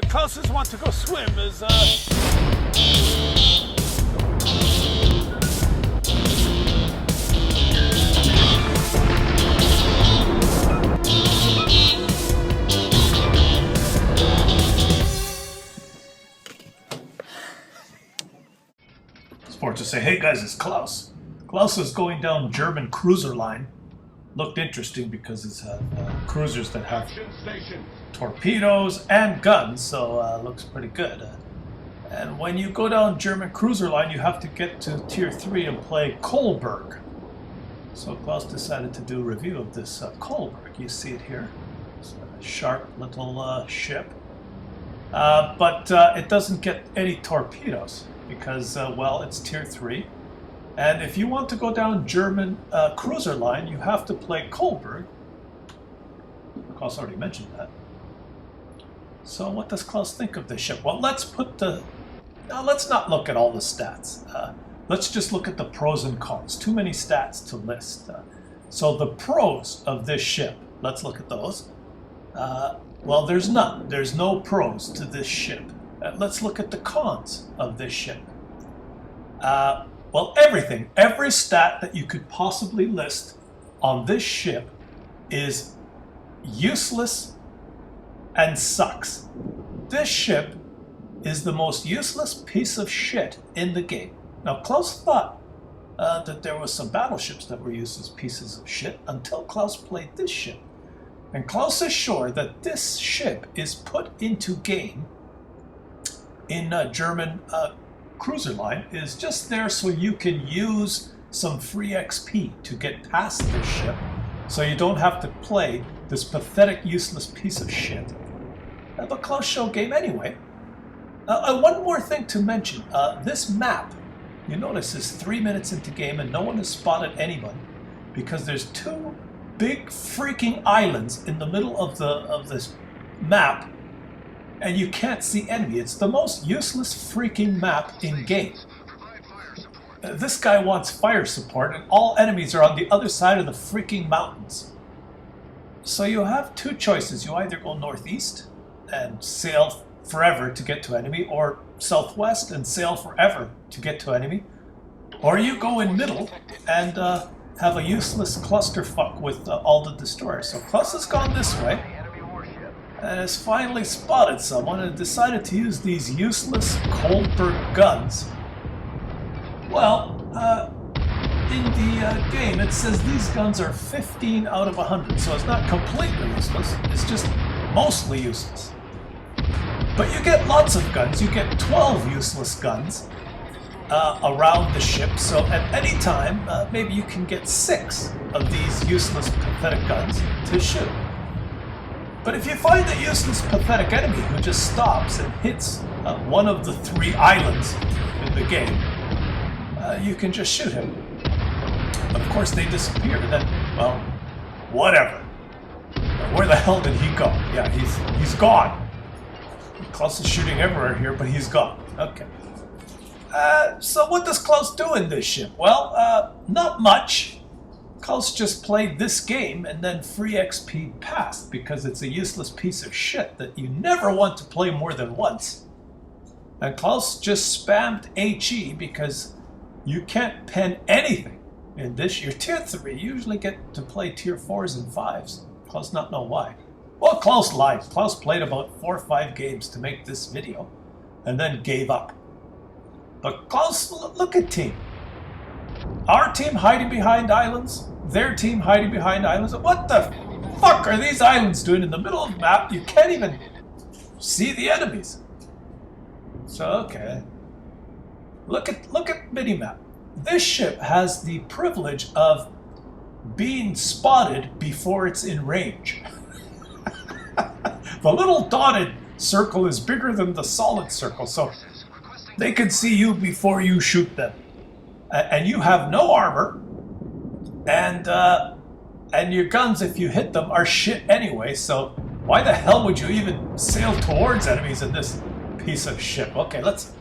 Klaus's want to go swim is, Sport to say, hey guys, it's Klaus. Klaus is going down German cruiser line. Looked interesting because it's cruisers that have torpedoes and guns, so looks pretty good. And when you go down German cruiser line, you have to get to Tier 3 and play Kolberg. So Klaus decided to do a review of this Kolberg. You see it here. It's a sharp little ship. But it doesn't get any torpedoes because, well, it's Tier 3. And if you want to go down German cruiser line, you have to play Kolberg. Klaus already mentioned that. So what does Klaus think of this ship? Well, let's not look at all the stats. Let's just look at the pros and cons. Too many stats to list. So the pros of this ship, let's look at those. Well, there's none. There's no pros to this ship. Let's look at the cons of this ship. Well, everything, every stat that you could possibly list on this ship is useless and sucks. This ship is the most useless piece of shit in the game. Now, Klaus thought that there was some battleships that were useless pieces of shit until Klaus played this ship. And Klaus is sure that this ship is put into game in German cruiser line is just there so you can use some free XP to get past this ship, so you don't have to play this pathetic, useless piece of shit. But Klaus showed game anyway. One more thing to mention. This map, you notice, is 3 minutes into game and no one has spotted anyone because there's two big freaking islands in the middle of this map, and you can't see enemy. It's the most useless freaking map in game. This guy wants fire support, and all enemies are on the other side of the freaking mountains. So you have two choices. You either go northeast and sail forever to get to enemy, or southwest and sail forever to get to enemy, or you go in middle and have a useless clusterfuck with all the destroyers. So Klaus has gone this way and has finally spotted someone and decided to use these useless Kolberg guns. Well, in the game it says these guns are 15 out of 100, so it's not completely useless, it's just mostly useless. But you get lots of guns, you get 12 useless guns around the ship, so at any time, maybe you can get 6 of these useless, pathetic guns to shoot. But if you find a useless, pathetic enemy who just stops and hits one of the 3 islands in the game, you can just shoot him. Of course, they disappear, and then, well, whatever. Where the hell did he go? Yeah, he's gone. Klaus is shooting everywhere here, but he's gone. Okay. So what does Klaus do in this ship? Well, not much. Klaus just played this game and then free XP passed because it's a useless piece of shit that you never want to play more than once. And Klaus just spammed HE because you can't pen anything in this. You're Tier 3, you usually get to play Tier 4s and 5s. Klaus not know why. Well, Klaus lied. Klaus played about 4 or 5 games to make this video and then gave up. But Klaus, look at team. Our team hiding behind islands, their team hiding behind islands. What the fuck are these islands doing in the middle of the map? You can't even see the enemies. So, okay. Look at minimap. This ship has the privilege of being spotted before it's in range. The little dotted circle is bigger than the solid circle, so they can see you before you shoot them. And you have no armor, and your guns, if you hit them, are shit anyway, so why the hell would you even sail towards enemies in this piece of ship? Okay, let's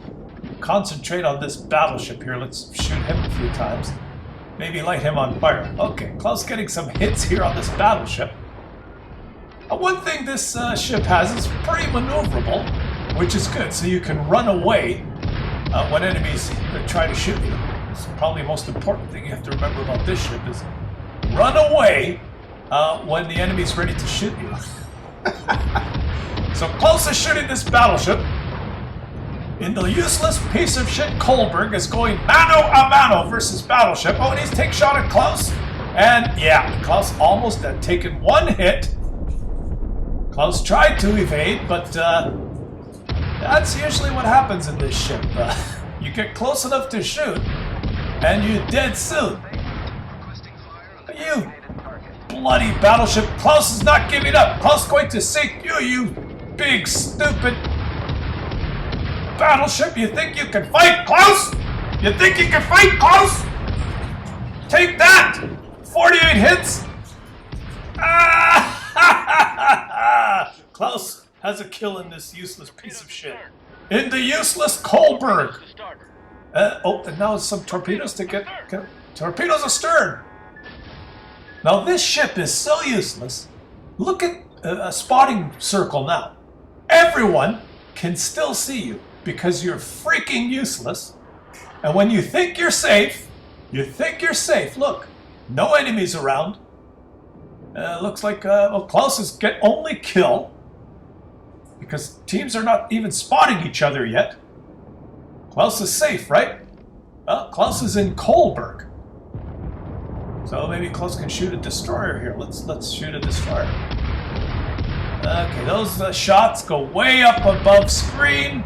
concentrate on this battleship here. Let's shoot him a few times. Maybe light him on fire. Okay, Klaus getting some hits here on this battleship. One thing this ship has is pretty maneuverable. which is good. So you can run away when enemies try to shoot you. It's probably the most important thing you have to remember about this ship is run away when the enemy's ready to shoot you. So Klaus is shooting this battleship. And the useless piece of shit Kolberg is going mano a mano versus battleship. Oh, and he's taking shot at Klaus. And yeah, Klaus almost had taken one hit. Klaus tried to evade, but that's usually what happens in this ship. You get close enough to shoot, and you're dead soon. You bloody battleship. Klaus is not giving up. Klaus is going to sink you, you big, stupid battleship. You think you can fight, Klaus? You think you can fight, Klaus? Take that! 48 hits? Klaus has a kill in this useless piece of shit. In the useless Kolberg. Oh, and now some torpedoes to get torpedoes astern. Now this ship is so useless. Look at a spotting circle now. Everyone can still see you because you're freaking useless. And when you think you're safe, look, no enemies around. Looks like Klaus is get only kill because teams are not even spotting each other yet. Klaus is safe, right? Well, Klaus is in Kolberg. So maybe Klaus can shoot a destroyer here. Let's shoot a destroyer. Okay, those shots go way up above screen.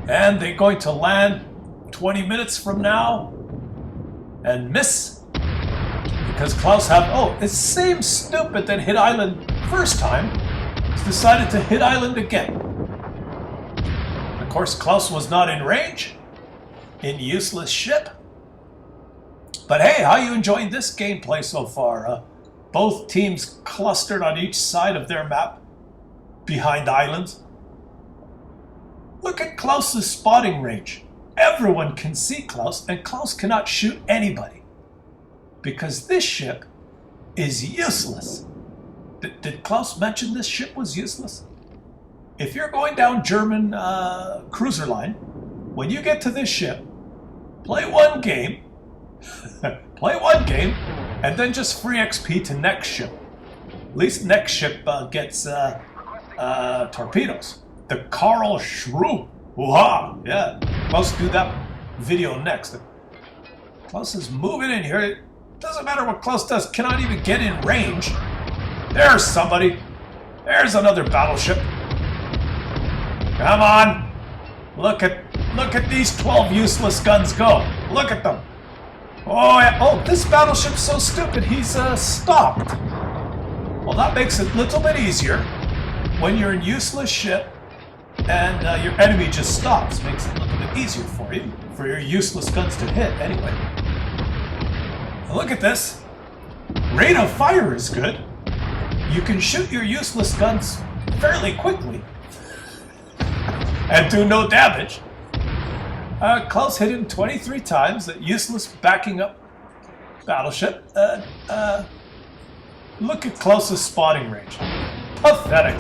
And they're going to land 20 minutes from now and miss. Because Klaus the same stupid that hit island first time has decided to hit island again. Of course, Klaus was not in range in useless ship. But hey, how are you enjoying this gameplay so far? Both teams clustered on each side of their map behind islands. Look at Klaus's spotting range. Everyone can see Klaus, and Klaus cannot shoot anybody. Because this ship is useless. Did Klaus mention this ship was useless? If you're going down German cruiser line, when you get to this ship, play one game, and then just free XP to next ship. At least next ship gets torpedoes. The Karl Schru. Ooh-ha! Yeah, Klaus do that video next. Klaus is moving in here. It doesn't matter what Klaus does, cannot even get in range. There's somebody. There's another battleship. Come on. Look at these 12 useless guns go. Look at them. Oh, yeah. Oh, this battleship's so stupid, he's stopped. Well, that makes it a little bit easier when you're in useless ship and your enemy just stops. Makes it a little bit easier for you, for your useless guns to hit anyway. Now look at this. Rate of fire is good. You can shoot your useless guns fairly quickly and do no damage. Klaus hit him 23 times, that useless backing up battleship. Look at Klaus's spotting range. Pathetic.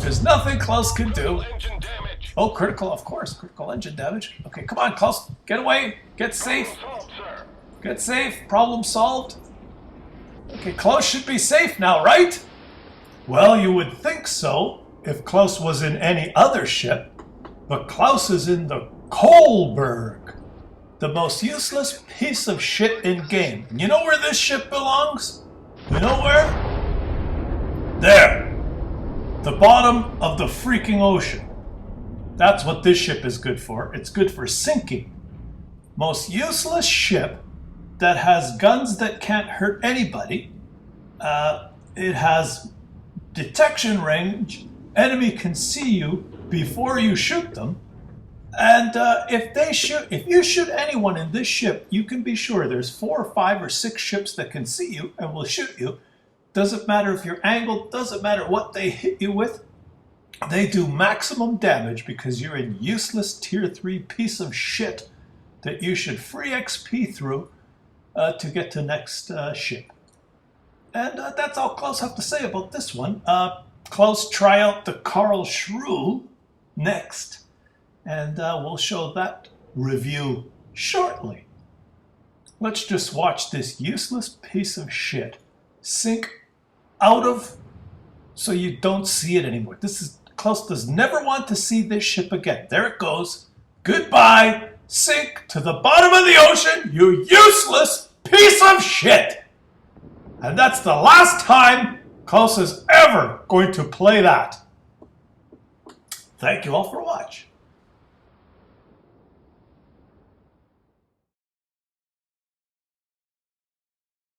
There's nothing Klaus can do. Oh, critical, of course, critical engine damage. Okay, come on, Klaus, get away, get safe. Get safe, problem solved. Okay, Klaus should be safe now, right? Well, you would think so if Klaus was in any other ship, but Klaus is in the Kolberg, the most useless piece of shit in game. You know where this ship belongs? You know where? There. The bottom of the freaking ocean. That's what this ship is good for. It's good for sinking. Most useless ship that has guns that can't hurt anybody. It has detection range. Enemy can see you before you shoot them. And if you shoot anyone in this ship, you can be sure there's 4 or 5 or 6 ships that can see you and will shoot you. Doesn't matter if you're angled, doesn't matter what they hit you with. They do maximum damage because you're a useless tier 3 piece of shit that you should free XP through to get to next ship. And that's all Klaus have to say about this one. Klaus, try out the Karl Schru. next. And we'll show that review shortly. Let's just watch this useless piece of shit sink out of so you don't see it anymore. Klaus does never want to see this ship again. There it goes. Goodbye. Sink to the bottom of the ocean, you useless piece of shit. And that's the last time Klaus is ever going to play that. Thank you all for watching.